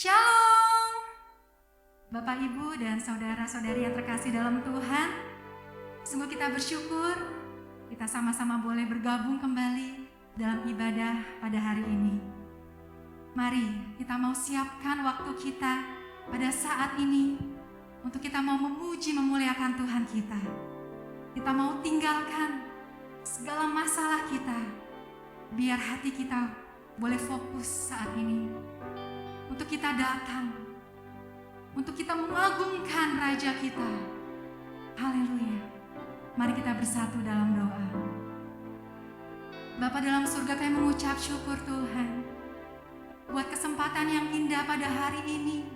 Shalom, Bapak, Ibu, dan saudara-saudari yang terkasih dalam Tuhan. Sungguh kita bersyukur kita sama-sama boleh bergabung kembali dalam ibadah pada hari ini. Mari kita mau siapkan waktu kita pada saat ini untuk kita mau memuji, memuliakan Tuhan kita. Kita mau tinggalkan segala masalah kita, biar hati kita boleh fokus saat ini. Untuk kita datang, untuk kita mengagungkan Raja kita. Haleluya. Mari kita bersatu dalam doa. Bapa dalam surga, kami mengucap syukur Tuhan buat kesempatan yang indah pada hari ini.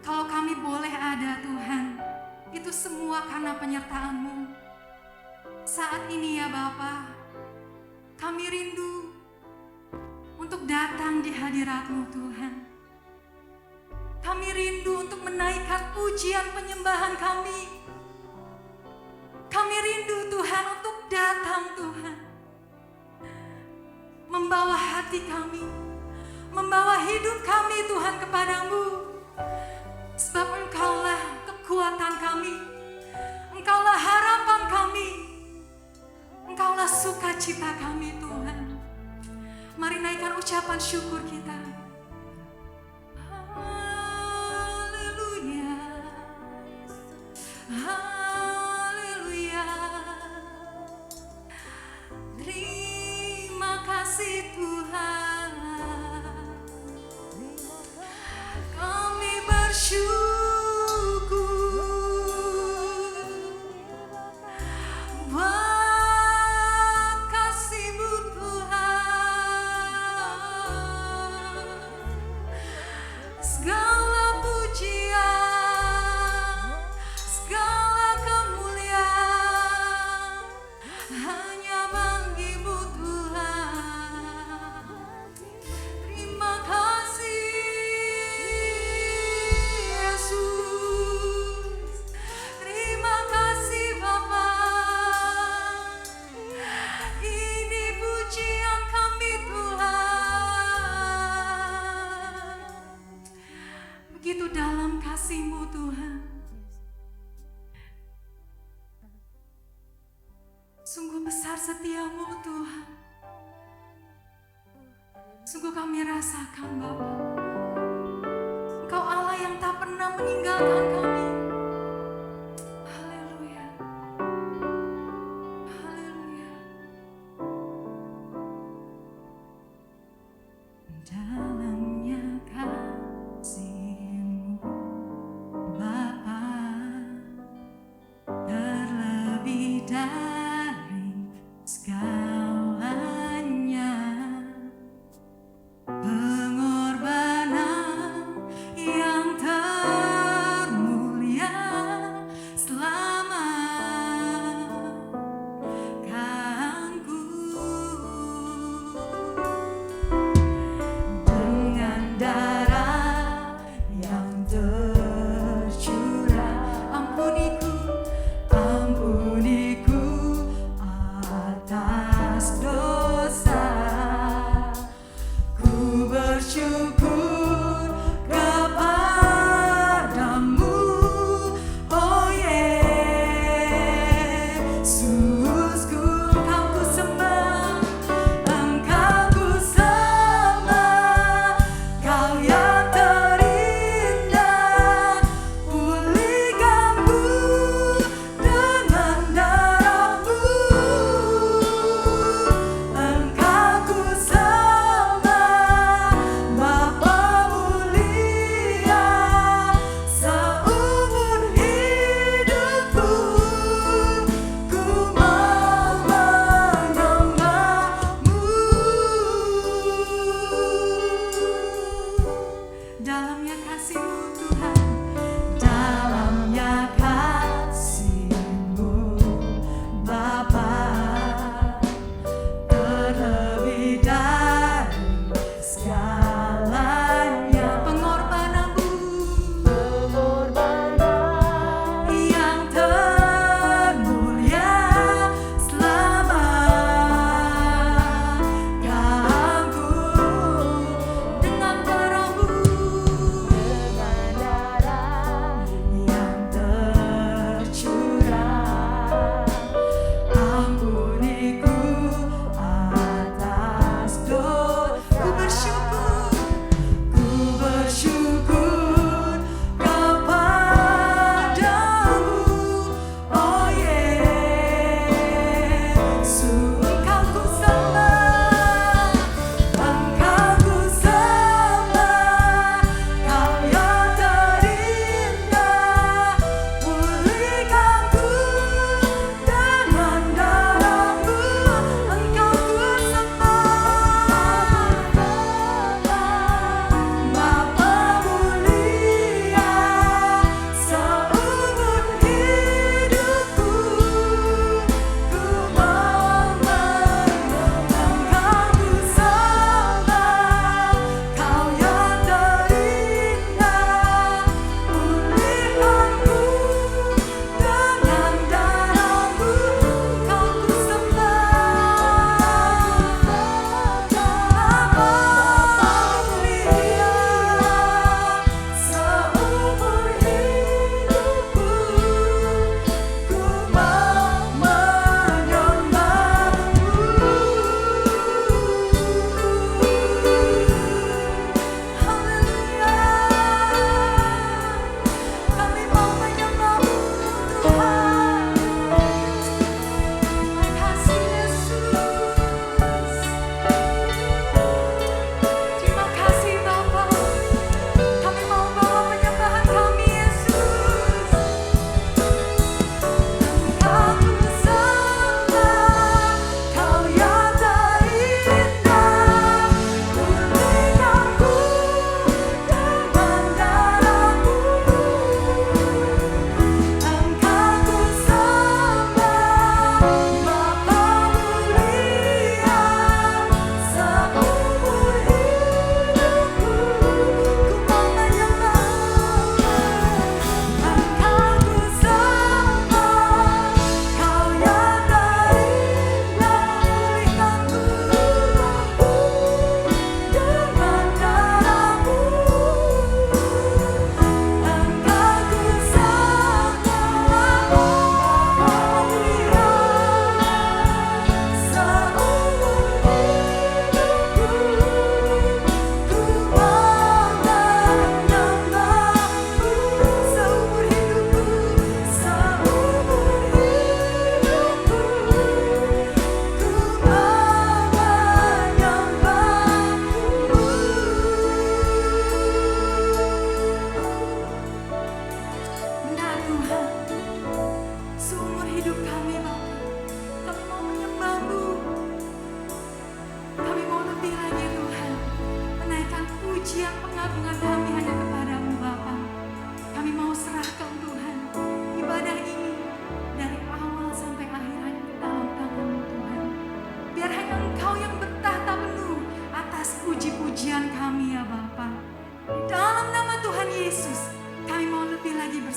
Kalau kami boleh ada Tuhan, itu semua karena penyertaan-Mu. Saat ini ya Bapa, kami rindu untuk datang di hadirat-Mu Tuhan. Kami rindu untuk menaikkan pujian penyembahan kami. Kami rindu Tuhan untuk datang Tuhan, membawa hati kami, membawa hidup kami Tuhan kepadamu. Sebab Engkaulah kekuatan kami, Engkaulah harapan kami, Engkaulah sukacita kami Tuhan. Mari naikkan ucapan syukur kita. Haleluya, haleluya. Terima kasih Tuhan. Kami bersyukur buat kasih-Mu Tuhan. Segala pujian, segala kemuliaan hanya bagi-Mu Tuhan. Terima kasih Yesus, terima kasih Bapa. Ini pujian kami Tuhan. Begitu dalam kasih-Mu Tuhan. Sungguh besar setia-Mu Tuhan. Sungguh kami rasakan Bapa, Engkau Allah yang tak pernah meninggalkan kami. Haleluya, haleluya. Dalamnya kasih-Mu Bapa, terlebih dari segalanya, pengorbanan yang termurah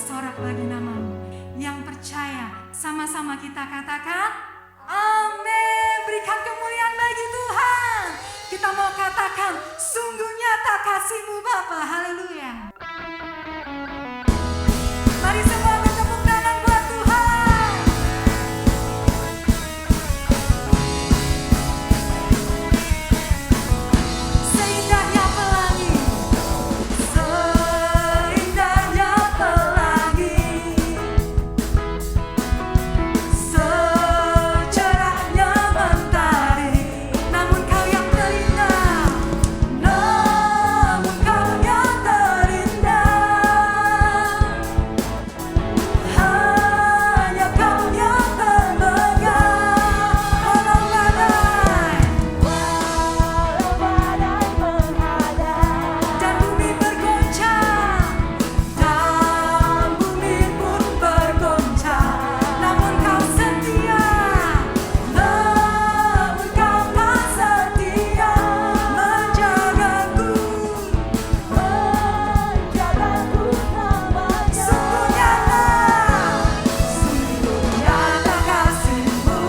bersorak bagi namamu. Yang percaya, sama-sama kita katakan, amin. Berikan kemuliaan bagi Tuhan. Kita mau katakan, sungguh nyata kasih-Mu Bapa. Haleluya. Mari semua bertepuk tangan buat Tuhan. Seindahnya pelangi, seindahnya pelangi, secerahnya mentari. Namun Kau yang terindah, namun Kau yang terindah. Hanya Kau yang termegang. Walau badai menghadap dan bumi bergoncang, dan bumi pun bergoncang, namun Kau setia, namun Kau kan setia menjagaku, menjagaku namanya. Sungguh nyata kasih-Mu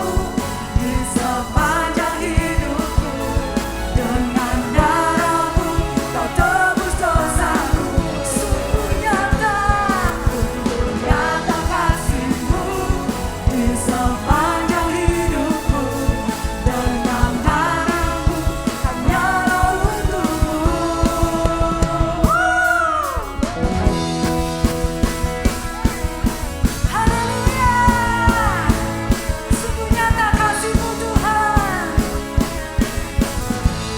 di sepanjang hidupku. Dengan darah-Mu Kau tebus dosaku. Sungguh nyata kasih-Mu di sepanjang hidupku. Dengan darah-Mu hanyalah untuk-Mu. Haleluya. Sungguh nyata kasih-Mu Tuhan.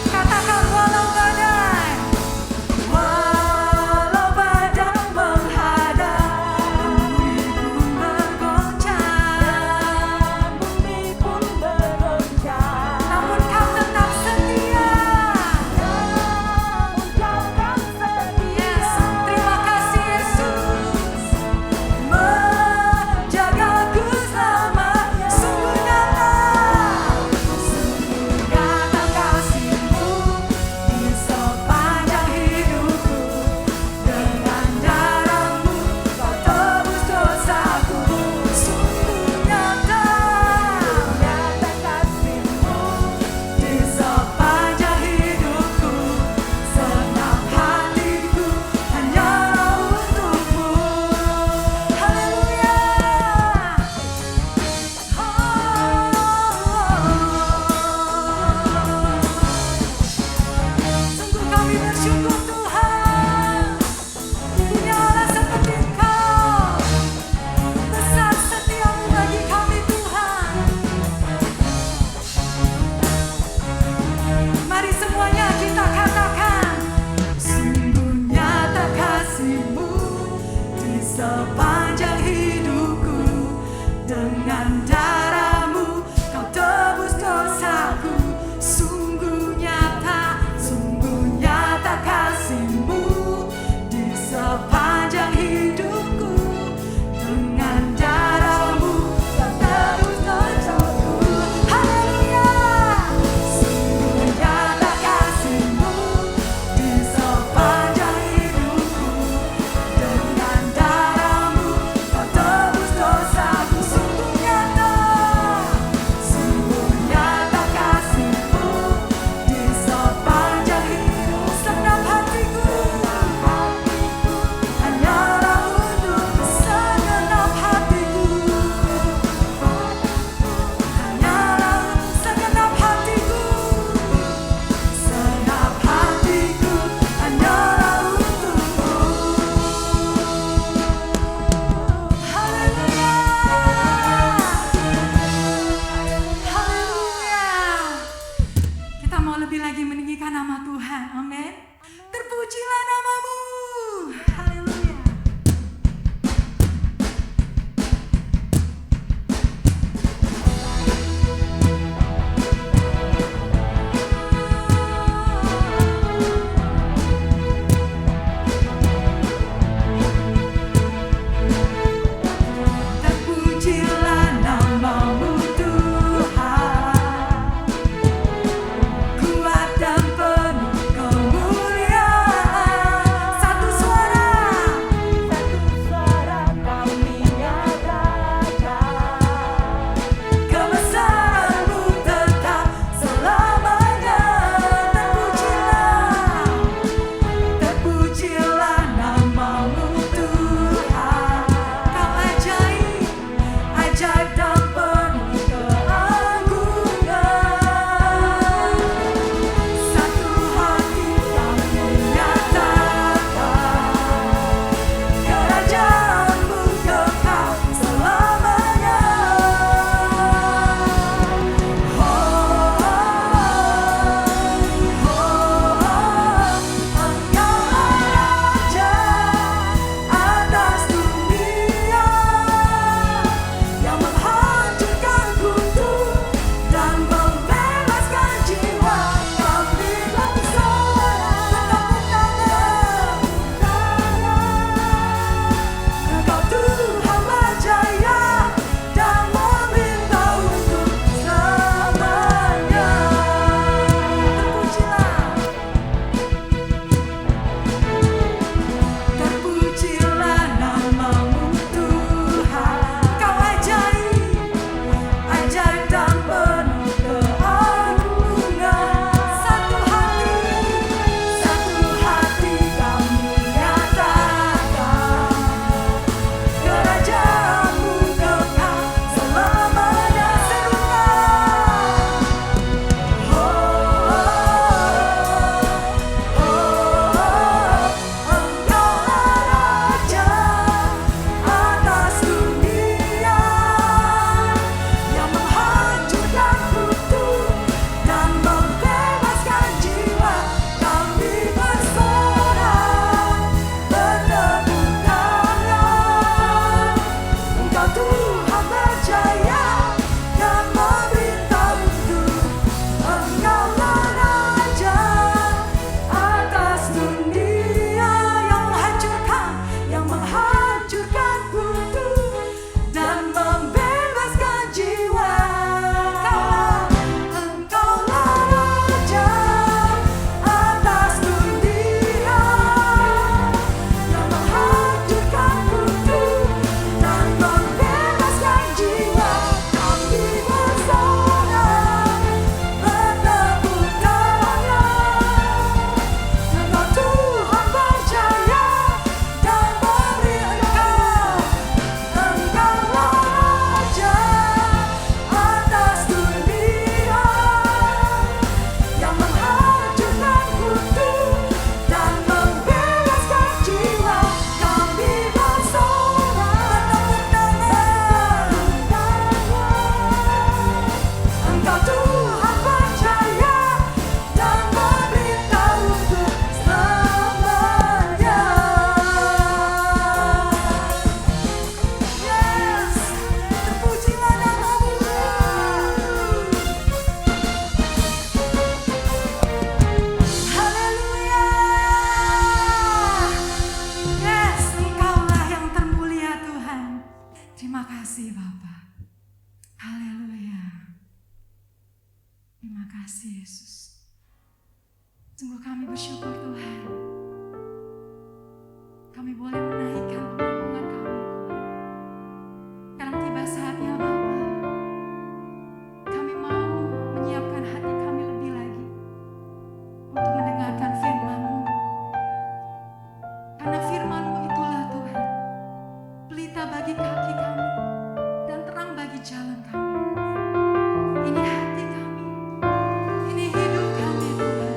Katakan walau badai menghadap, bumi pun bergoncang, namun Kau tetap setia. Yes, terima kasih Yesus, menjagaku selamanya. Sungguh nyata kasih-Mu di sepanjang hidupku. Dengan darah-Mu Kau tebus dosaku. Sungguh nyata kasih-Mu di sepanjang hidupku. Senang hatiku hanyalah untuk-Mu. Haleluya. Sungguh kami bersyukur Tuhan, punya Allah seperti Engkau. Besar setia-Mu bagi kami Tuhan. Mari semuanya kita katakan, sungguh nyata kasih-Mu di sepanjang hidupku. Dengan darah-Mu Kau tebus dosaku. Sungguh nyata kasih-Mu di sepanjang hidupku. Dengan darah-Mu Kau tebus dosaku. Haleluya. Sungguh nyata kasih-Mu di sepanjang hidupku. Dengan darah-Mu Kau tebus dosaku. Sungguh nyata kasih-Mu di sepanjang hidup. Segenap hatiku hanyalah untuk-Mu. Segenap hatiku hanyalah, segenap hatiku, segenap hatiku hanyalah untuk-Mu. Haleluya. Haleluya. Kita mau lebih lagi meninggikan nama Tuhan. Amin. Terpujilah nama-Mu. Haleluya. Terpujilah nama-Mu Tuhan, kuat dan penuh kemuliaan. kasih Yesus. Sungguh kami bersyukur Tuhan. Kami boleh menaikkan pengagungan kami. Sekarang tiba saatnya Bapa. Kami mau menyiapkan hati kami lebih lagi untuk mendengarkan firman-Mu. Karena firman-Mu itulah Tuhan, pelita bagi kaki kami dan terang bagi jalan kami. Ini hati kami, ini hidup kami Tuhan.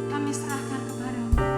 Kami serahkan kepada-Mu.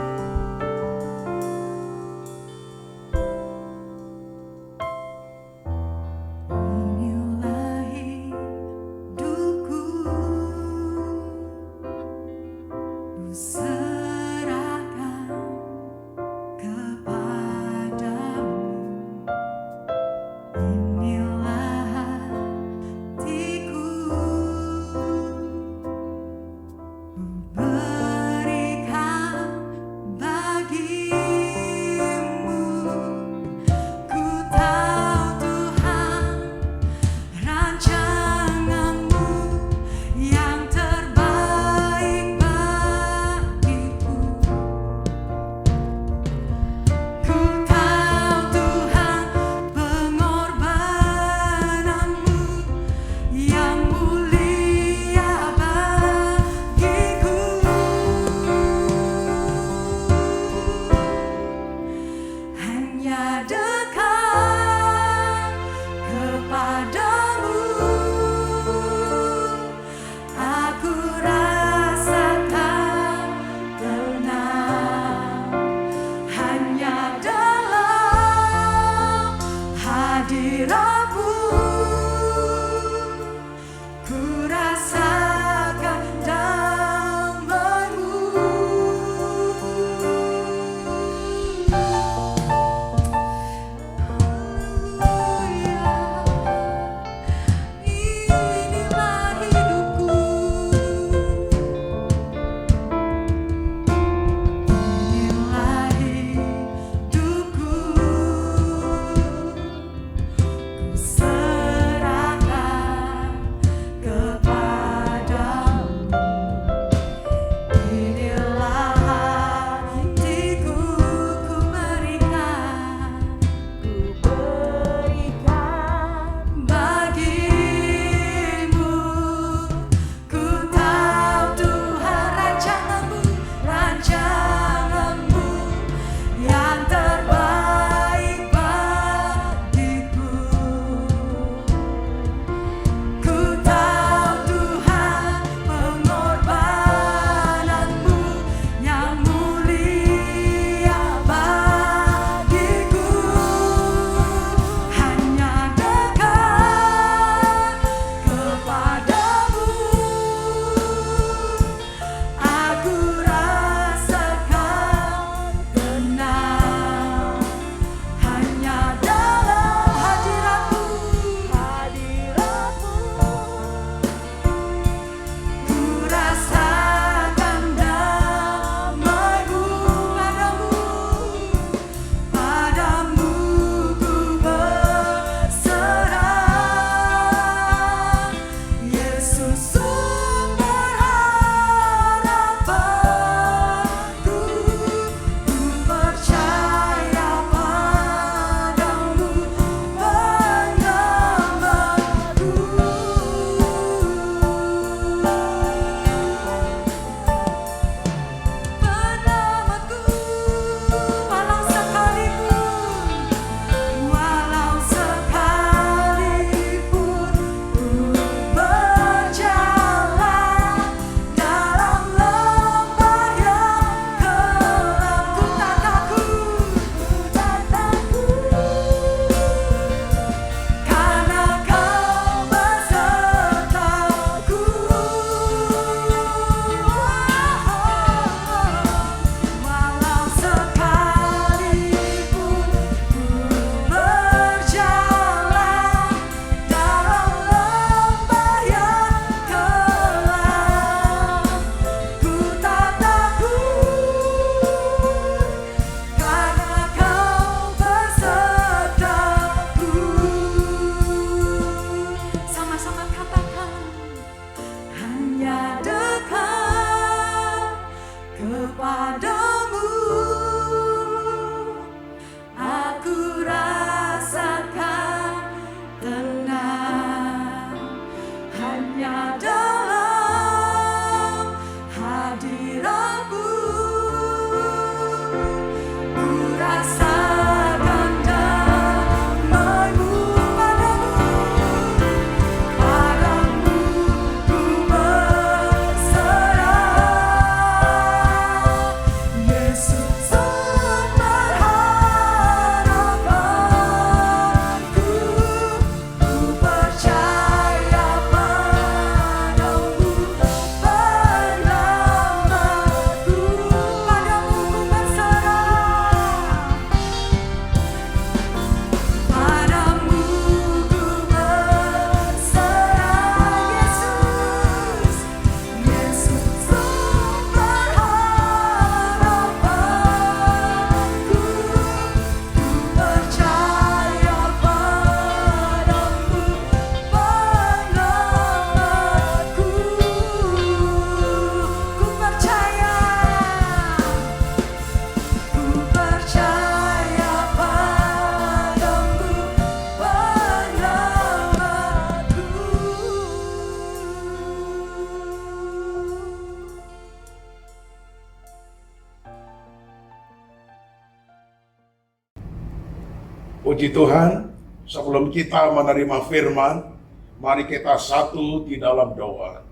hanya dalam hadirat-Mu ku rasakan damai-Mu, padamu ku berserah. Yesus sumber harapanku, ku percaya padamu penyelamatku, padamu ku berserah, padamu ku berserah. Yesus, Yesus sumber harapanku, ku percaya padamu penyelamatku, ku percaya padamu penyelamatku. Puji Tuhan, sebelum kita menerima firman, mari kita satu di dalam doa.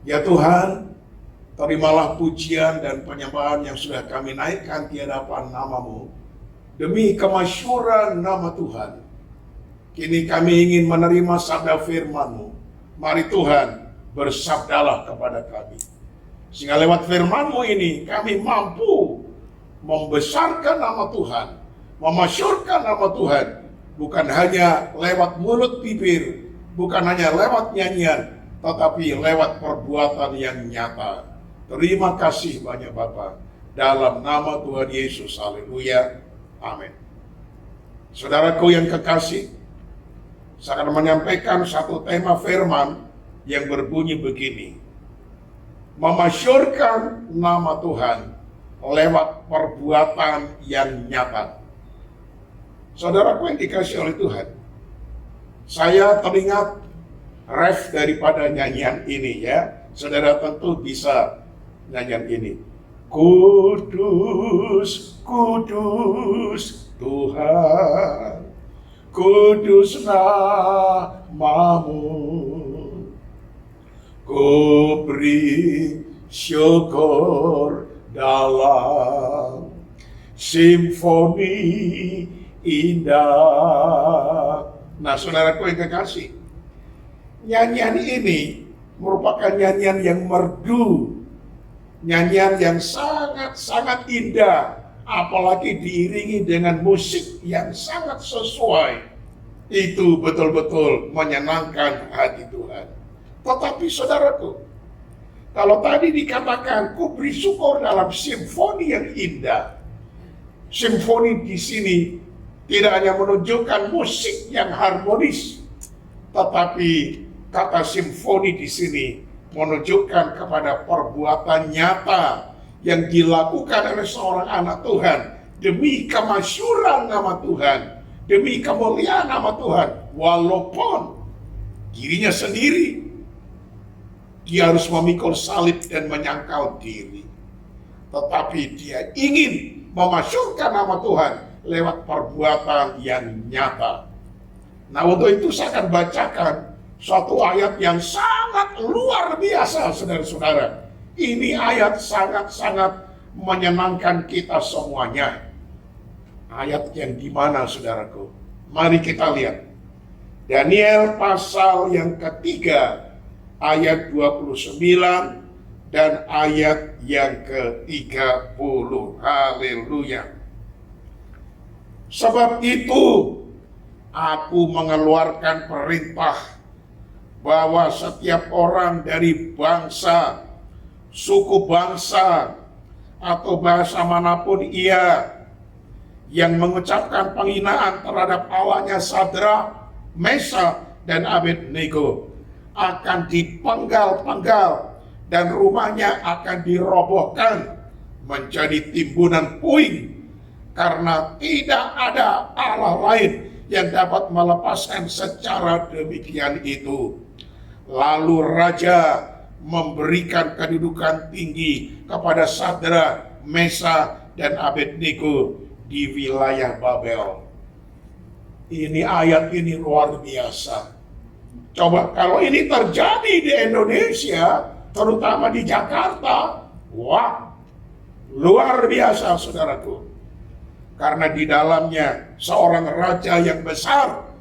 Ya Tuhan, terimalah pujian dan penyembahan yang sudah kami naikkan di hadapan nama-Mu, demi kemasyhuran nama Tuhan. Kini kami ingin menerima sabda firman-Mu. Mari Tuhan, bersabdalah kepada kami. Sehingga lewat firman-Mu ini, kami mampu membesarkan nama Tuhan, memasyurkan nama Tuhan, bukan hanya lewat mulut bibir, bukan hanya lewat nyanyian, tetapi lewat perbuatan yang nyata. Terima kasih banyak Bapa, dalam nama Tuhan Yesus, haleluya, amin. Saudaraku yang kekasih, saya akan menyampaikan satu tema firman yang berbunyi begini: memasyurkan nama Tuhan lewat perbuatan yang nyata. Saudaraku yang dikasih oleh Tuhan, saya teringat ref daripada nyanyian ini ya. Saudara tentu bisa nyanyian ini. Kudus, kudus Tuhan, kudus nama-Mu, ku beri syukur dalam simfoni indah. Nah, saudaraku yang kekasih, nyanyian ini merupakan nyanyian yang merdu, nyanyian yang sangat-sangat indah, apalagi diiringi dengan musik yang sangat sesuai. Itu betul-betul menyenangkan hati Tuhan. Tetapi saudaraku, kalau tadi dikatakan ku beri syukur dalam simfoni yang indah, simfoni di sini tidak hanya menunjukkan musik yang harmonis, tetapi kata simfoni di sini menunjukkan kepada perbuatan nyata yang dilakukan oleh seorang anak Tuhan demi kemasyhuran nama Tuhan, demi kemuliaan nama Tuhan, walaupun dirinya sendiri dia harus memikul salib dan menyangkal diri, tetapi dia ingin memasyurkan nama Tuhan lewat perbuatan yang nyata. Nah, untuk itu saya akan bacakan suatu ayat yang sangat luar biasa, saudara-saudara. Ini ayat sangat-sangat menyenangkan kita semuanya. Ayat yang dimana, saudaraku? Mari kita lihat. Daniel pasal yang ketiga, ayat 29 dan ayat yang ke-30. Haleluya. Sebab itu aku mengeluarkan perintah bahwa setiap orang dari bangsa, suku bangsa, atau bahasa manapun ia yang mengucapkan penghinaan terhadap Allahnya Sadrak, Meshach, dan Abednego akan dipenggal-penggal dan rumahnya akan dirobohkan menjadi timbunan puing, karena tidak ada Allah lain yang dapat melepaskan secara demikian itu. Lalu raja memberikan kedudukan tinggi kepada Sadra, Mesa, dan Abednego di wilayah Babel. Ini ayat ini luar biasa. Coba kalau ini terjadi di Indonesia, terutama di Jakarta, wah, luar biasa saudaraku. Karena di dalamnya seorang raja yang besar,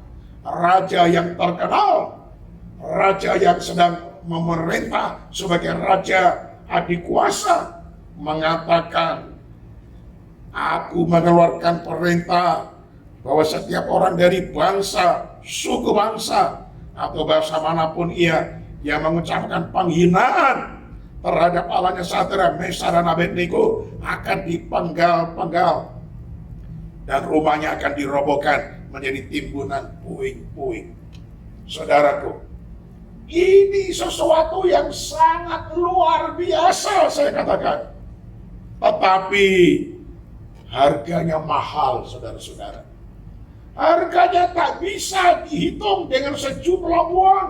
raja yang terkenal, raja yang sedang memerintah sebagai raja adikuasa, mengatakan, aku mengeluarkan perintah bahwa setiap orang dari bangsa, suku bangsa, atau bahasa manapun ia yang mengucapkan penghinaan terhadap Allahnya Sadra, Mesa, dan Abednego akan dipenggal-penggal dan rumahnya akan dirobohkan menjadi timbunan puing-puing. Saudaraku, ini sesuatu yang sangat luar biasa saya katakan. Tetapi harganya mahal saudara-saudara. Harganya tak bisa dihitung dengan sejumlah uang.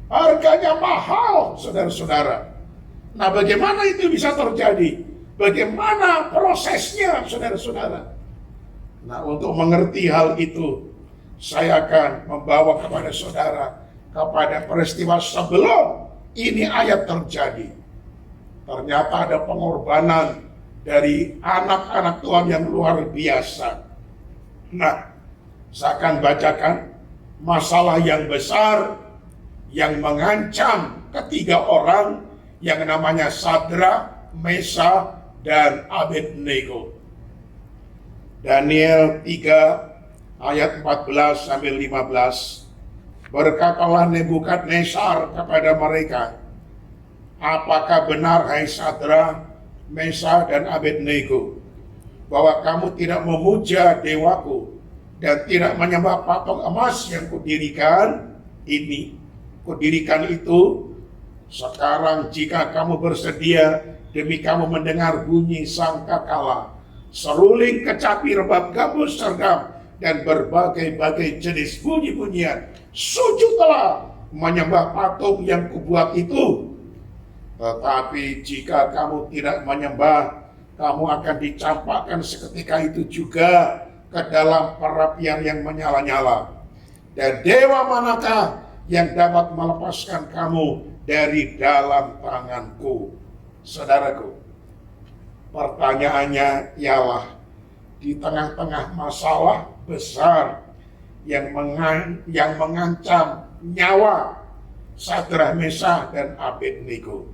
Harganya mahal saudara-saudara. Nah, bagaimana itu bisa terjadi? Bagaimana prosesnya saudara-saudara? Nah, untuk mengerti hal itu, saya akan membawa kepada saudara kepada peristiwa sebelum ini ayat terjadi. Ternyata ada pengorbanan dari anak-anak Tuhan yang luar biasa. Nah, saya akan bacakan masalah yang besar yang mengancam ketiga orang yang namanya Sadra, Mesa, dan Abednego. Daniel 3 ayat 14 sampai 15. Berkatalah Nebukadnezar kepada mereka, apakah benar hai Sadra, Mesa, dan Abednego, bahwa kamu tidak memuja dewaku dan tidak menyembah patung emas yang kudirikan ini? Kudirikan itu. Sekarang jika kamu bersedia, demi kamu mendengar bunyi sangkakala, seruling, kecapi, rebab, gambus, serdam, dan berbagai-bagai jenis bunyi-bunyian, sujudlah menyembah patung yang kubuat itu. Tetapi jika kamu tidak menyembah, kamu akan dicampakkan seketika itu juga ke dalam perapian yang menyala-nyala. Dan dewa manakah yang dapat melepaskan kamu dari dalam tanganku? Saudaraku, pertanyaannya ialah di tengah-tengah masalah besar yang mengancam nyawa Sadra, Mesa, dan Abednego,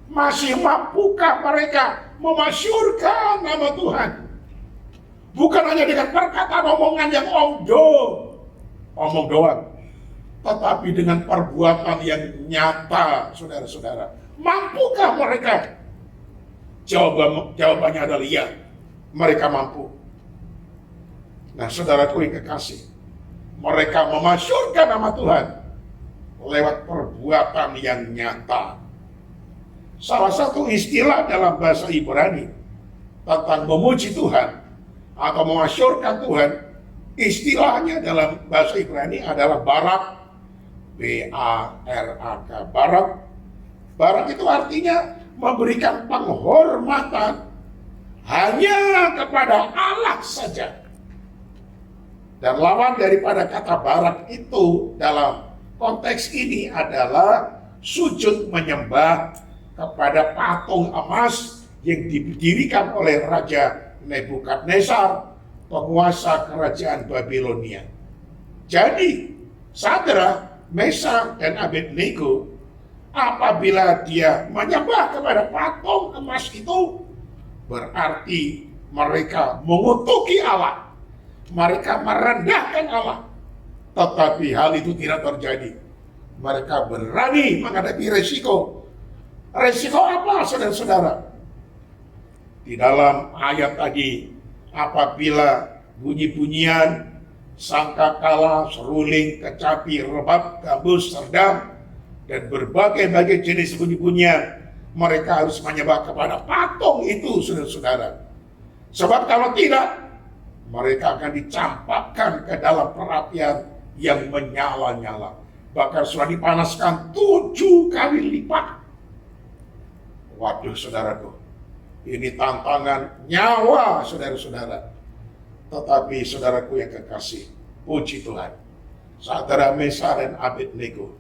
masih mampukah mereka memasyurkan nama Tuhan? Bukan hanya dengan perkataan omongan yang omong doang, tetapi dengan perbuatan yang nyata, saudara-saudara. Mampukah mereka? Jawabannya adalah iya, mereka mampu. Nah, saudaraku yang kekasih, mereka memasyurkan nama Tuhan lewat perbuatan yang nyata. Salah satu istilah dalam bahasa Ibrani tentang memuji Tuhan atau memasyurkan Tuhan, istilahnya dalam bahasa Ibrani adalah barak, B-A-R-A-K, barak. Barak itu artinya memberikan penghormatan hanya kepada Allah saja. Dan lawan daripada kata barak itu dalam konteks ini adalah sujud menyembah kepada patung emas yang didirikan oleh Raja Nebukadnezar, penguasa kerajaan Babilonia. Jadi, Sadra, Mesa, dan Abednego, apabila dia menyembah kepada patung emas itu, berarti mereka mengutuki Allah. Mereka merendahkan Allah. Tetapi hal itu tidak terjadi. Mereka berani menghadapi resiko. Resiko apa, saudara-saudara? Di dalam ayat tadi, apabila bunyi-bunyian, sangkakala, seruling, kecapi, rebab, gambus, serdam, dan berbagai-bagai jenis bunyi-bunyian, mereka harus menyembah kepada patung itu, saudara-saudara. Sebab kalau tidak, mereka akan dicampakkan ke dalam perapian yang menyala-nyala. bahkan sudah dipanaskan 7 kali lipat. Waduh saudaraku, ini tantangan nyawa saudara-saudara. Tetapi saudaraku yang kekasih, puji Tuhan, Sadrak, Mesar, dan Abednego,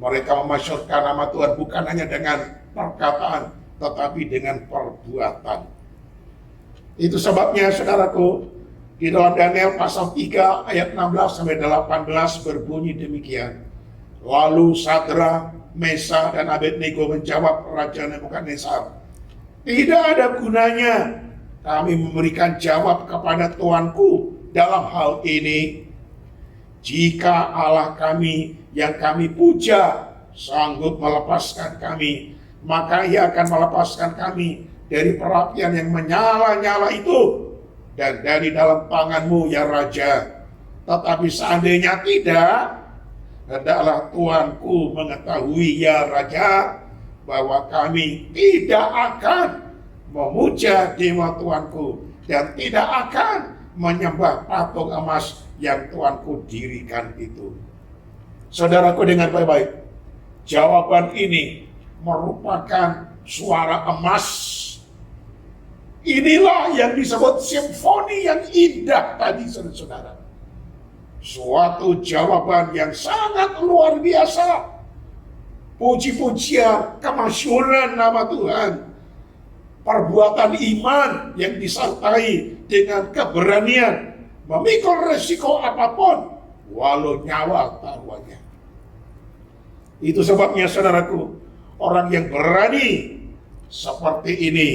mereka memasyurkan nama Tuhan bukan hanya dengan perkataan, tetapi dengan perbuatan. Itu sebabnya saudaraku, di dalam Daniel pasal 3 ayat 16 sampai 18 berbunyi demikian. Lalu Sadrak, Mesar, dan Abednego menjawab Raja Nebukadnezar, tidak ada gunanya kami memberikan jawab kepada Tuanku dalam hal ini. Jika Allah kami yang kami puja sanggup melepaskan kami, maka Ia akan melepaskan kami dari perapian yang menyala-nyala itu dan dari dalam tanganmu ya Raja. Tetapi seandainya tidak, hendaklah Tuanku mengetahui ya Raja, bahwa kami tidak akan memuja dewa Tuanku dan tidak akan menyembah patung emas yang Tuanku dirikan itu. Saudaraku, dengar baik-baik. Jawaban ini merupakan suara emas. Inilah yang disebut simfoni yang indah tadi, saudara-saudara. Suatu jawaban yang sangat luar biasa. Puji-pujian, kemasyhuran nama Tuhan. Perbuatan iman yang disertai dengan keberanian memikul resiko apapun, walau nyawa taruhannya. Itu sebabnya saudaraku, orang yang berani seperti ini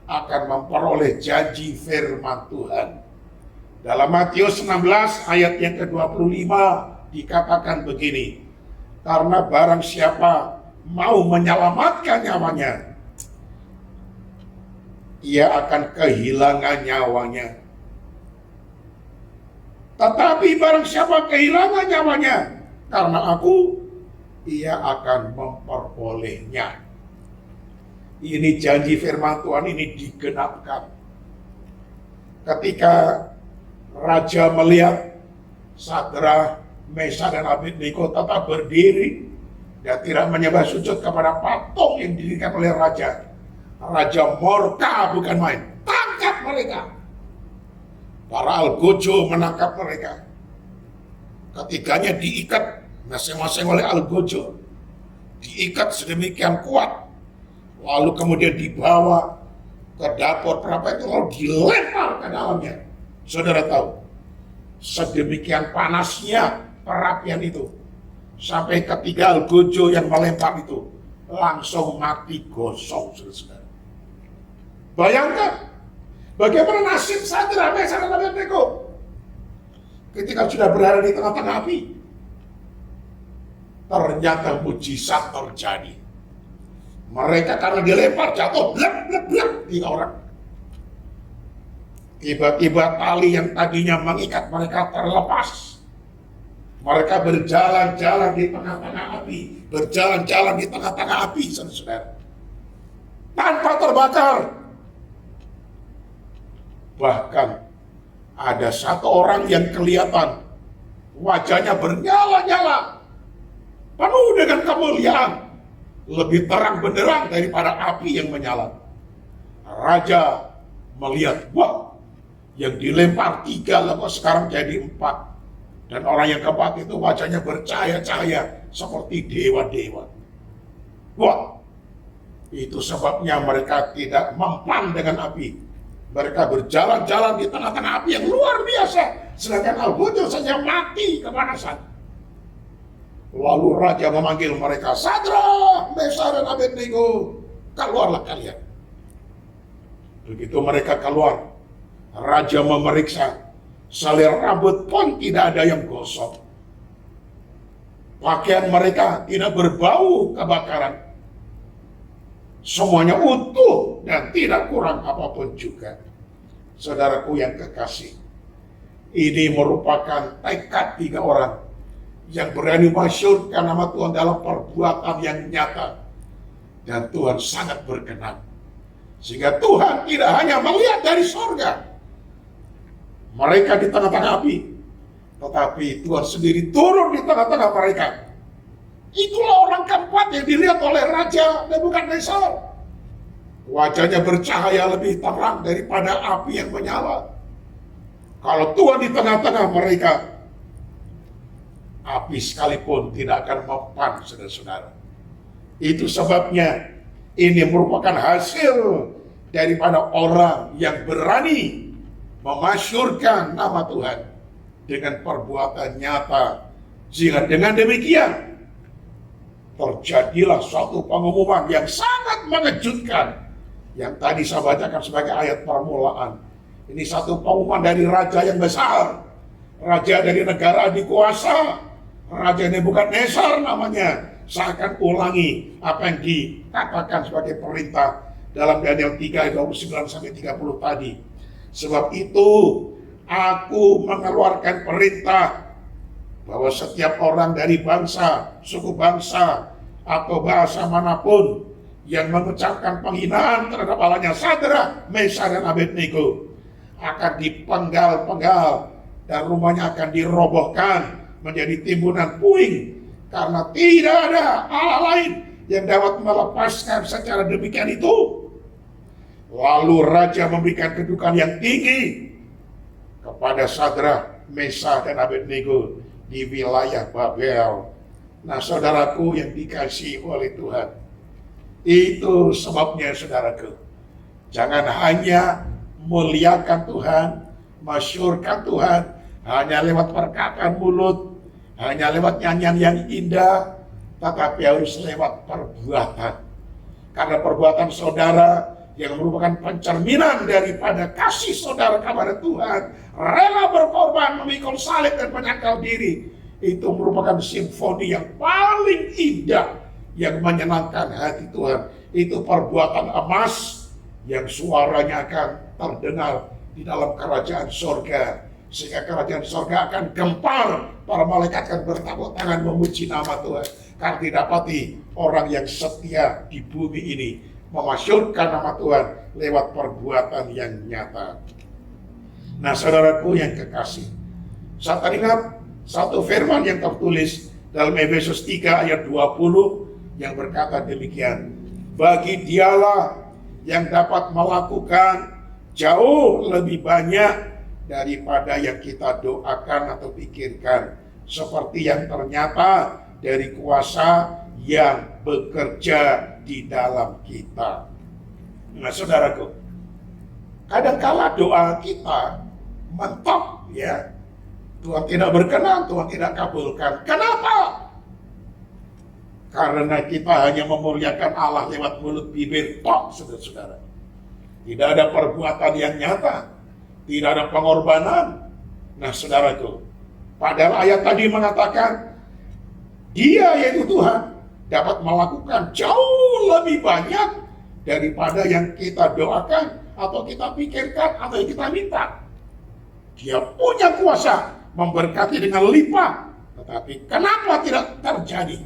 akan memperoleh janji firman Tuhan. Dalam Matius 16 ayat yang ke-25 dikatakan begini, karena barang siapa mau menyelamatkan nyawanya, ia akan kehilangan nyawanya. Tetapi barang siapa kehilangan nyawanya karena aku, ia akan memperolehnya. Ini janji firman Tuhan ini digenapkan. Ketika Raja melihat Sadrak, Mesar, dan Abednego tetap berdiri dan tidak menyembah sujud kepada patung yang didirikan oleh Raja. Raja murka bukan main, tangkap mereka. Para algojo menangkap mereka. Ketiganya diikat masing-masing oleh algojo, diikat sedemikian kuat, lalu kemudian dibawa ke dapur berapa itu, lalu dilempar ke dalamnya. Saudara tahu, sedemikian panasnya perapian itu, sampai ketiga algojo yang melempar itu langsung mati gosong, saudara. Bayangkan bagaimana nasib Sadrak, Mesar, dan Abednego ketika sudah berada di tengah-tengah api. Ternyata mujizat terjadi. Mereka karena dilempar jatuh, blek, 3 orang. Tiba-tiba tali yang tadinya mengikat mereka terlepas. Mereka berjalan-jalan di tengah-tengah api, berjalan-jalan di tengah-tengah api, saudara, tanpa terbakar. Bahkan ada satu orang yang kelihatan wajahnya bernyala-nyala, penuh dengan kemuliaan, lebih terang benderang daripada api yang menyala. Raja melihat, wah, yang dilempar 3 lalu sekarang jadi 4. Dan orang yang keempat itu wajahnya bercahaya-cahaya seperti dewa-dewa. Wah, itu sebabnya mereka tidak mempan dengan api. Mereka berjalan-jalan di tengah-tengah api yang luar biasa, sedangkan algojo saja mati kepanasan. Lalu Raja memanggil mereka, Sadrak, Mesar, dan Abednego, keluarlah kalian. Begitu mereka keluar, Raja memeriksa, selir rambut pun tidak ada yang gosong. Pakaian mereka tidak berbau kebakaran. Semuanya utuh dan tidak kurang apapun juga. Saudaraku yang kekasih, ini merupakan tekad 3 orang yang berani masyhurkan nama Tuhan dalam perbuatan yang nyata. Dan Tuhan sangat berkenan. Sehingga Tuhan tidak hanya melihat dari surga mereka di tengah-tengah api, tetapi Tuhan sendiri turun di tengah-tengah mereka Itulah orang keempat yang dilihat oleh Raja Nebukadnezar. Wajahnya bercahaya lebih terang daripada api yang menyala. Kalau Tuhan di tengah-tengah mereka, api sekalipun tidak akan mempan, saudara-saudara. Itu sebabnya ini merupakan hasil daripada orang yang berani memasyurkan nama Tuhan dengan perbuatan nyata. Sehingga dengan demikian terjadilah suatu pengumuman yang sangat mengejutkan yang tadi saya bacakan sebagai ayat permulaan. Ini satu pengumuman dari raja yang besar, raja dari negara adikuasa, Raja Nebukadnezar namanya. Saya akan ulangi apa yang dikatakan sebagai perintah dalam Daniel 3 ayat 29-30 tadi. Sebab itu aku mengeluarkan perintah bahwa setiap orang dari bangsa, suku bangsa, atau bahasa manapun yang mengucapkan penghinaan terhadap Allahnya Sadrak, Mesar, dan Abednego akan dipenggal-penggal dan rumahnya akan dirobohkan menjadi timbunan puing, karena tidak ada Allah lain yang dapat melepaskan secara demikian itu. Lalu raja memberikan kedudukan yang tinggi kepada Sadrak, Mesar, dan Abednego di wilayah Babel. Nah, saudaraku yang dikasihi oleh Tuhan, itu sebabnya saudaraku, jangan hanya muliakan Tuhan, masyurkan Tuhan hanya lewat perkataan mulut, hanya lewat nyanyian yang indah, tetapi harus lewat perbuatan. Karena perbuatan saudara yang merupakan pencerminan daripada kasih saudara kepada Tuhan, rela berkorban, memikul salib dan menyangkal diri, itu merupakan simfoni yang paling indah yang menyenangkan hati Tuhan. Itu perbuatan emas yang suaranya akan terdengar di dalam kerajaan sorga, sehingga kerajaan sorga akan gempar, para malaikat akan bertepuk tangan memuji nama Tuhan, karena didapati orang yang setia di bumi ini memasyurkan nama Tuhan lewat perbuatan yang nyata. Nah, saudaraku yang kekasih, saya teringat satu firman yang tertulis dalam Efesus 3 ayat 20 yang berkata demikian, bagi dialah yang dapat melakukan jauh lebih banyak daripada yang kita doakan atau pikirkan, seperti yang ternyata dari kuasa yang bekerja di dalam kita. Nah, saudaraku, kadangkala doa kita mentok, ya, Tuhan tidak berkenan, Tuhan tidak kabulkan. Kenapa? Karena kita hanya memuliakan Allah lewat mulut bibir tok, saudara-saudara. Tidak ada perbuatan yang nyata, tidak ada pengorbanan. Nah, saudaraku, padahal ayat tadi mengatakan Dia, yaitu Tuhan, dapat melakukan jauh lebih banyak daripada yang kita doakan atau kita pikirkan atau yang kita minta. Dia punya kuasa memberkati dengan lipat, tetapi kenapa tidak terjadi?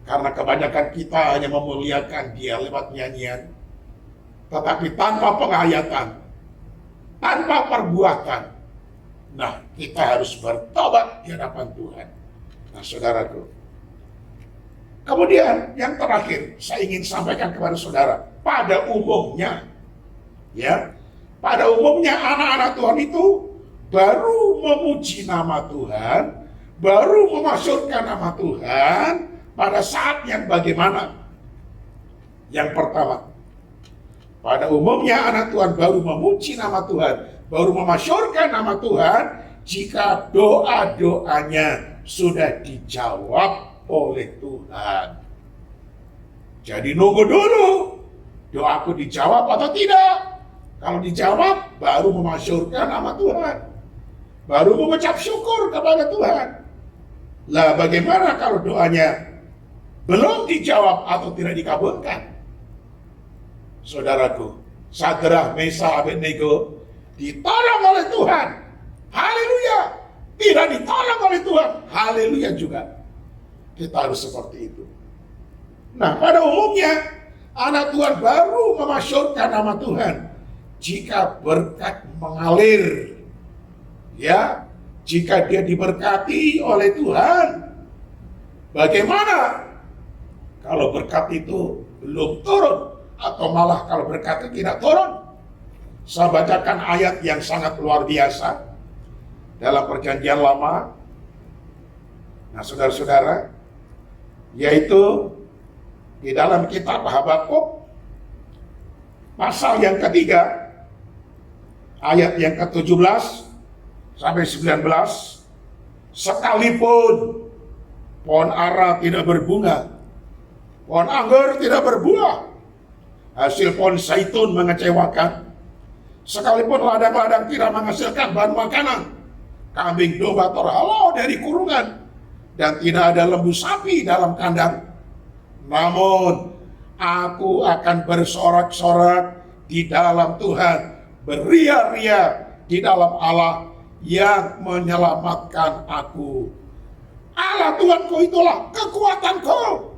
Karena kebanyakan kita hanya memuliakan Dia lewat nyanyian, tetapi tanpa penghayatan, tanpa perbuatan. Nah, kita harus bertobat di hadapan Tuhan. Nah, saudaraku, kemudian yang terakhir saya ingin sampaikan kepada saudara, pada umumnya, ya, pada umumnya anak-anak Tuhan itu baru memuji nama Tuhan, baru memasyurkan nama Tuhan pada saat yang bagaimana? Yang pertama, pada umumnya anak Tuhan baru memuji nama Tuhan, baru memasyurkan nama Tuhan jika doa-doanya sudah dijawab oleh Tuhan. Jadi nunggu dulu, doaku dijawab atau tidak. Kalau dijawab, baru memasyurkan nama Tuhan, baru mengucap syukur kepada Tuhan. Lah, bagaimana kalau doanya belum dijawab atau tidak dikabulkan? Saudaraku, Sadrak, Mesar, Abednego ditolong oleh Tuhan. Haleluya. Tidak ditolong oleh Tuhan. Haleluya juga. Kita harus seperti itu. Nah, pada umumnya anak Tuhan baru memasyurkan nama Tuhan jika berkat mengalir. Ya, jika dia diberkati oleh Tuhan. Bagaimana kalau berkat itu belum turun, atau malah kalau berkat itu tidak turun? Saya bacakan ayat yang sangat luar biasa dalam Perjanjian Lama. Nah, saudara-saudara, yaitu di dalam kitab Habakuk pasal yang ketiga, ayat yang ke-17 sampai 19, sekalipun pohon ara tidak berbunga, pohon anggur tidak berbuah, hasil pohon zaitun mengecewakan, sekalipun ladang-ladang tidak menghasilkan bahan makanan, kambing domba terhalau dari kurungan, dan tidak ada lembu sapi dalam kandang, namun aku akan bersorak-sorak di dalam Tuhan, beria-ria di dalam Allah yang menyelamatkan aku. Allah Tuhanku itulah kekuatanku.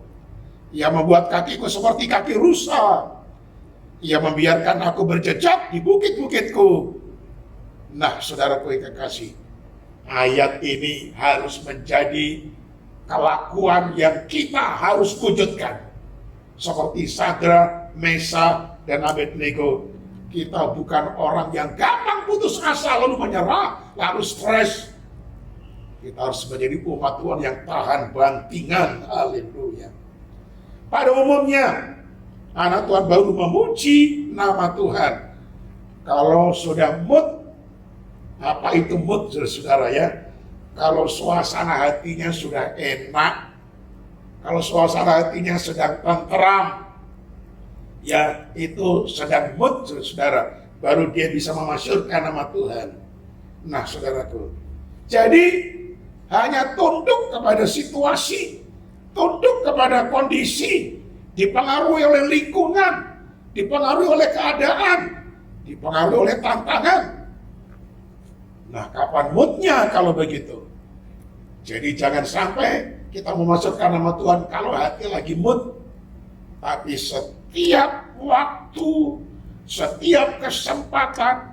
Ia membuat kakiku seperti kaki rusa. Ia membiarkan aku berjejak di bukit-bukitku. Nah, saudaraku yang kekasih, ayat ini harus menjadi kelakuan yang kita harus wujudkan. Seperti Sadrak, Meshach, dan Abednego. Kita bukan orang yang gampang putus asa lalu menyerah, lalu stres. Kita harus menjadi umat Tuhan yang tahan bantingan. Haleluya. Pada umumnya, anak Tuhan baru memuji nama Tuhan kalau sudah mood. Apa itu mood, saudara ya? Kalau suasana hatinya sudah enak, kalau suasana hatinya sedang tenteram, ya itu sedang mood, saudara. Baru dia bisa memasyurkan nama Tuhan. Nah, saudaraku, jadi hanya tunduk kepada situasi, tunduk kepada kondisi, dipengaruhi oleh lingkungan, dipengaruhi oleh keadaan, dipengaruhi oleh tantangan. Nah, kapan moodnya kalau begitu? Jadi jangan sampai kita memasukkan nama Tuhan kalau hati lagi mood. Tapi setiap waktu, setiap kesempatan,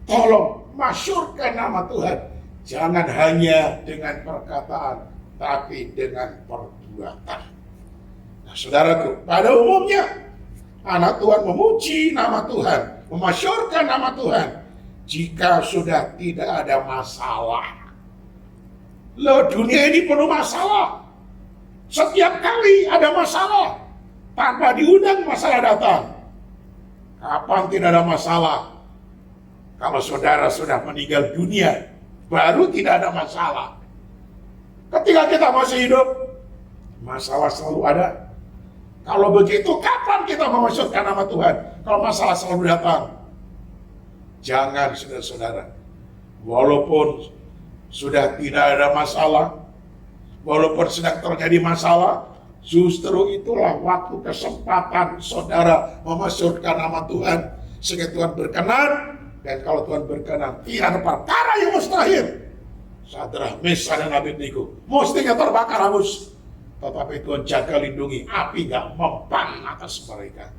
tolong masyurkan nama Tuhan. Jangan hanya dengan perkataan, tapi dengan perbuatan. Nah, saudaraku, pada umumnya anak Tuhan memuji nama Tuhan, memasyurkan nama Tuhan jika sudah tidak ada masalah. Loh, dunia ini penuh masalah. Setiap kali ada masalah, tanpa diundang masalah datang. Kapan tidak ada masalah? Kalau saudara sudah meninggal dunia, baru tidak ada masalah. Ketika kita masih hidup, masalah selalu ada. Kalau begitu, kapan kita memasyurkan nama Tuhan? Kalau masalah selalu datang. Jangan, saudara-saudara. Walaupun sudah tidak ada masalah, walaupun sedang terjadi masalah, justru itulah waktu kesempatan saudara memasyurkan nama Tuhan. Sehingga Tuhan berkenan, dan kalau Tuhan berkenan, tidak ada perkara yang mustahil. Sadrak, Meshach, dan Abednego mestinya terbakar hangus, tetapi Tuhan jaga lindungi, api gak mempan atas mereka.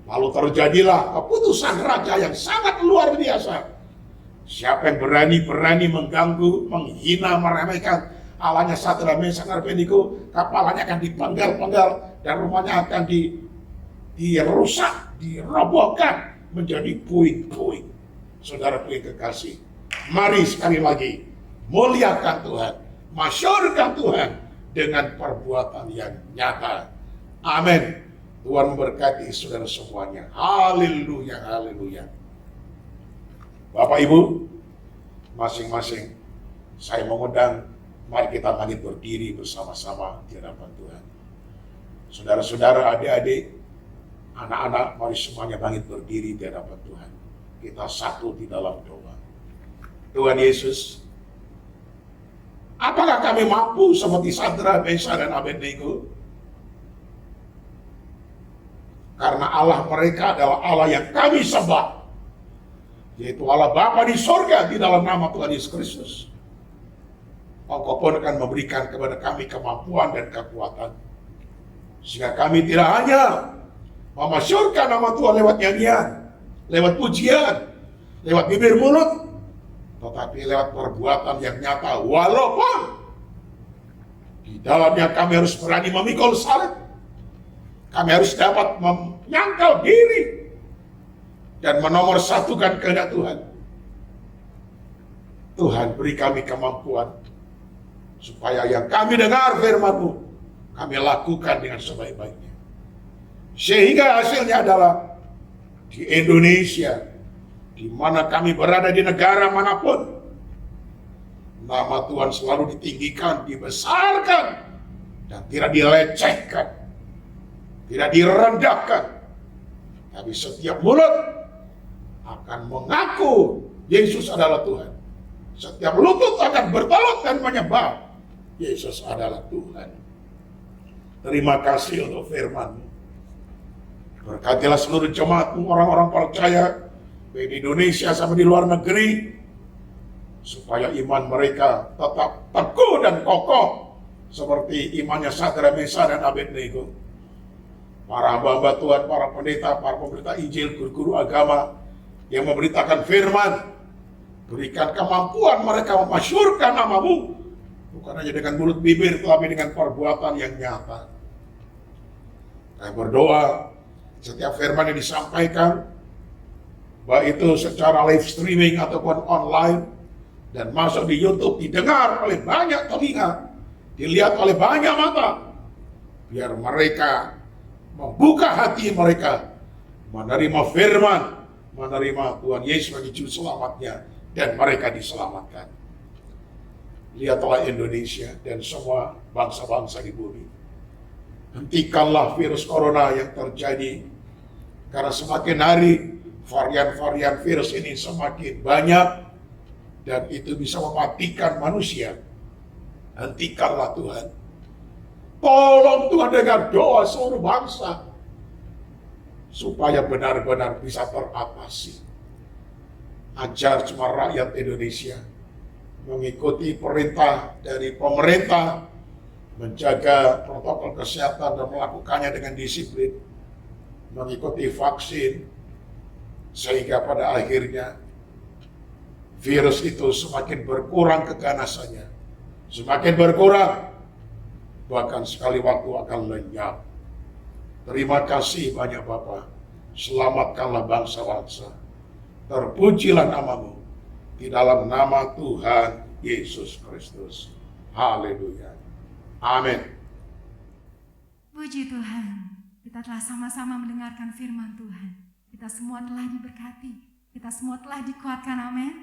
Lalu terjadilah keputusan raja yang sangat luar biasa. Siapa yang berani mengganggu, menghina, meremehkan Allahnya Sadrak, Meshach, dan Abednego, kepalanya akan dipenggal-penggal dan rumahnya akan dirusak, dirobohkan menjadi puing-puing. Saudara yang kekasih, mari sekali lagi muliakan Tuhan, masyurkan Tuhan dengan perbuatan yang nyata. Amin. Tuhan memberkati saudara semuanya. Haleluya, haleluya. Bapak Ibu, masing-masing saya mengundang, mari kita bangkit berdiri bersama-sama di hadapan Tuhan. Saudara-saudara, adik-adik, anak-anak, mari semuanya bangkit berdiri di hadapan Tuhan. Kita satu di dalam doa. Tuhan Yesus, apakah kami mampu seperti Sadrak, Meshach, dan Abednego? Karena Allah mereka adalah Allah yang kami sembah, yaitu Allah Bapa di sorga di dalam nama Tuhan Yesus Kristus. Engkau pun akan memberikan kepada kami kemampuan dan kekuatan, sehingga kami tidak hanya memasyurkan nama Tuhan lewat nyanyian, lewat pujian, lewat bibir mulut, tetapi lewat perbuatan yang nyata. Walaupun Di dalamnya kami harus berani memikul salib. Kami harus dapat menyangkal diri dan menomorsatukan kehendak Tuhan. Tuhan, beri kami kemampuan supaya yang kami dengar firman-Mu, kami lakukan dengan sebaik-baiknya. Sehingga hasilnya adalah di Indonesia, di mana kami berada di negara manapun, nama Tuhan selalu ditinggikan, dibesarkan, dan tidak dilecehkan, tidak direndahkan. Tapi setiap mulut akan mengaku Yesus adalah Tuhan. Setiap lutut akan bertalut dan menyembah Yesus adalah Tuhan. Terima kasih untuk firman-Mu. Berkatilah seluruh jemaat-Mu, orang-orang percaya baik di Indonesia sampai di luar negeri, supaya iman mereka tetap teguh dan kokoh seperti imannya Sadrak, Mesak, dan Abednego. Para hamba Tuhan, para pendeta, para pemberita Injil, guru-guru agama yang memberitakan firman, berikan kemampuan mereka memasyurkan nama-Mu, bukan hanya dengan mulut bibir, tetapi dengan perbuatan yang nyata. Saya berdoa, setiap firman yang disampaikan, baik itu secara live streaming ataupun online, dan masuk di YouTube, didengar oleh banyak telinga, dilihat oleh banyak mata, biar mereka membuka hati mereka, menerima firman, menerima Tuhan Yesus sebagai juru selamatnya, dan mereka diselamatkan. Lihatlah Indonesia dan semua bangsa-bangsa di bumi. Hentikanlah virus corona yang terjadi, karena semakin hari varian-varian virus ini semakin banyak, dan itu bisa mematikan manusia. Hentikanlah Tuhan. Tolong Tuhan dengar doa seluruh bangsa, supaya benar-benar bisa teratasi. Ajar semua rakyat Indonesia mengikuti perintah dari pemerintah, menjaga protokol kesehatan dan melakukannya dengan disiplin, mengikuti vaksin, sehingga pada akhirnya virus itu semakin berkurang keganasannya, semakin berkurang, bahkan sekali waktu akan lenyap. Terima kasih banyak Bapa, selamatkanlah bangsa-bangsa. Terpujilah nama-Mu di dalam nama Tuhan Yesus Kristus. Haleluya. Amin. Puji Tuhan, kita telah sama-sama mendengarkan firman Tuhan. Kita semua telah diberkati, kita semua telah dikuatkan, amin.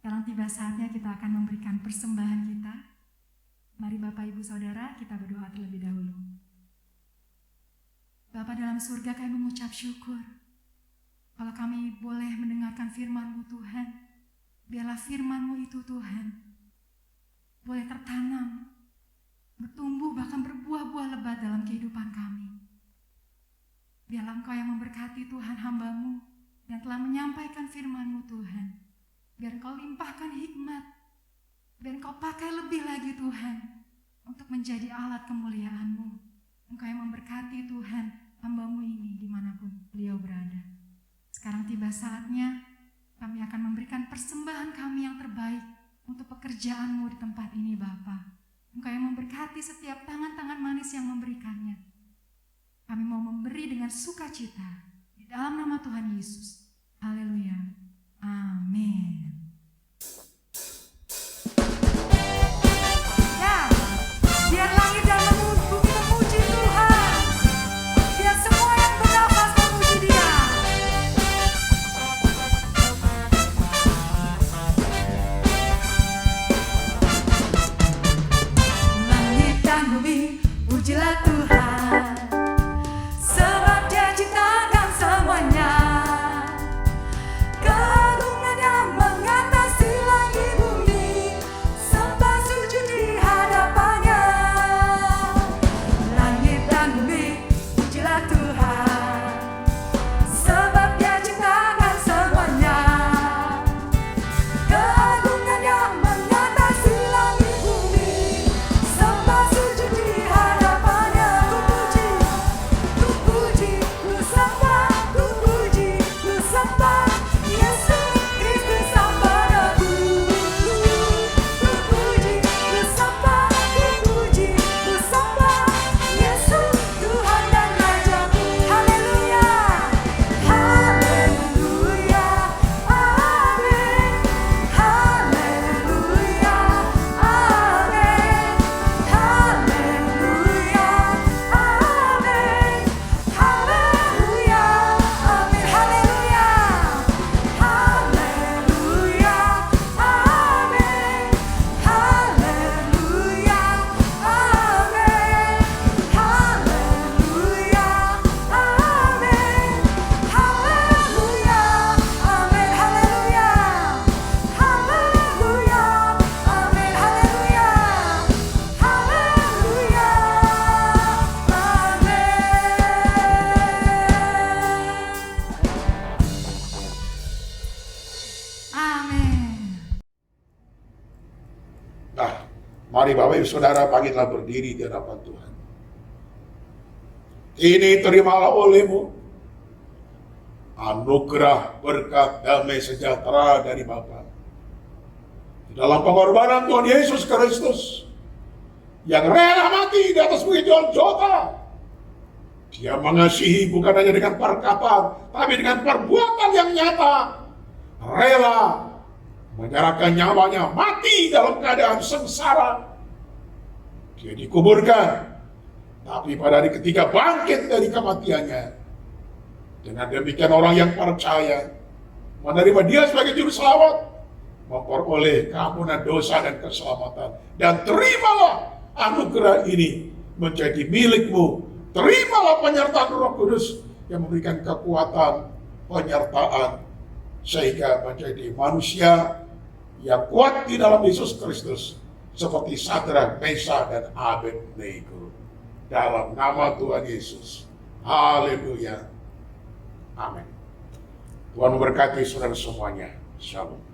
Sekarang tiba saatnya kita akan memberikan persembahan kita. Mari Bapak Ibu Saudara, kita berdoa terlebih dahulu. Bapa dalam surga, kami mengucap syukur kalau kami boleh mendengarkan firman-Mu Tuhan. Biarlah firman-Mu itu Tuhan boleh tertanam, bertumbuh, bahkan berbuah-buah lebat dalam kehidupan kami. Biarlah Engkau yang memberkati Tuhan hamba-Mu yang telah menyampaikan firman-Mu Tuhan. Biar Engkau limpahkan hikmat, biar Engkau pakai lebih lagi Tuhan untuk menjadi alat kemuliaan-Mu. Engkau yang memberkati Tuhan hamba-Mu ini dimanapun beliau berada. Sekarang tiba saatnya kami akan memberikan persembahan kami yang terbaik untuk pekerjaan-Mu di tempat ini Bapa. Engkau yang memberkati setiap tangan-tangan manis yang memberikannya. Kami mau memberi dengan sukacita di dalam nama Tuhan Yesus. Haleluya. Amin. Ya, biar langit dan bumi memuji Tuhan. Biar semua yang bernafas memuji Dia. Langit dan bumi, pujilah Tuhan. Sebab Dia ciptakan semuanya. Mari Bapak Ibu Saudara, bangkitlah berdiri di hadapan Tuhan. Ini terimalah olehmu anugerah, berkat, damai sejahtera dari Bapa. Di dalam pengorbanan Tuhan Yesus Kristus yang rela mati di atas bukit Golgota, Dia mengasihi bukan hanya dengan perkataan, tapi dengan perbuatan yang nyata. Rela menyerahkan nyawanya, mati dalam keadaan sengsara. Dia dikuburkan, tapi pada hari ketiga bangkit dari kematiannya. Dengan demikian orang yang percaya menerima Dia sebagai juru selamat, memperoleh keampunan dosa dan keselamatan. Dan terimalah anugerah ini menjadi milikmu. Terimalah penyertaan Roh Kudus yang memberikan kekuatan, penyertaan, sehingga menjadi manusia yang kuat di dalam Yesus Kristus, seperti Sadrak, Mesha, dan Abednego. Dalam nama Tuhan Yesus. Haleluya. Amin. Tuhan memberkati saudara semuanya. Shalom.